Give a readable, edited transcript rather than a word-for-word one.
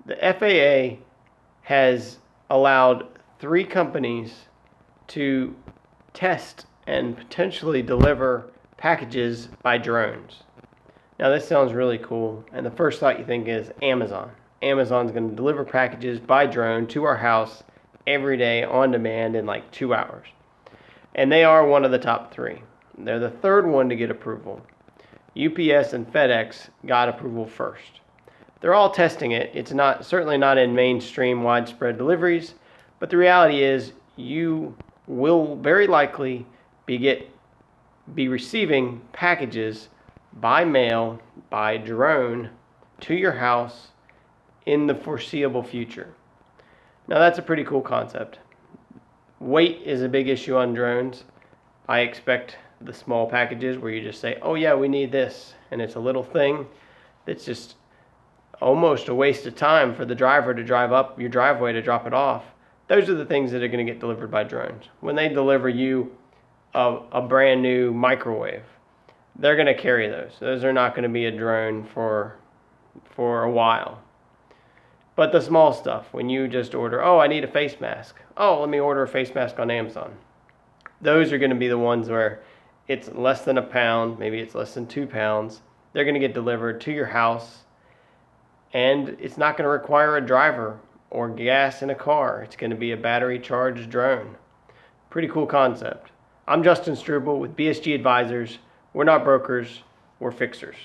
The FAA has allowed 3 companies to test and potentially deliver packages by drones. Now this sounds really cool, and the first thought you think is Amazon. Amazon's going to deliver packages by drone to our house every day on demand in like 2 hours. And they are one of the top 3. They're the third one to get approval. UPS and FedEx got approval first. They're all testing it. It's certainly not in mainstream widespread deliveries, but the reality is you will very likely be receiving packages by mail, by drone, to your house in the foreseeable future. Now that's a pretty cool concept. Weight is a big issue on drones. I expect the small packages where you just say, oh yeah, we need this, and it's a little thing that's just almost a waste of time for the driver to drive up your driveway to drop it off. Those are the things that are going to get delivered by drones. When they deliver you a brand new microwave, they're going to carry those. Those are not going to be a drone for a while. But the small stuff, when you just order, oh, I need a face mask. Oh, let me order a face mask on Amazon. Those are going to be the ones where it's less than a pound, maybe it's less than 2 pounds. They're going to get delivered to your house, and it's not going to require a driver or gas in a car. It's going to be a battery charged drone. Pretty cool concept. I'm Justin Struble with BSG Advisors. We're not brokers, we're fixers.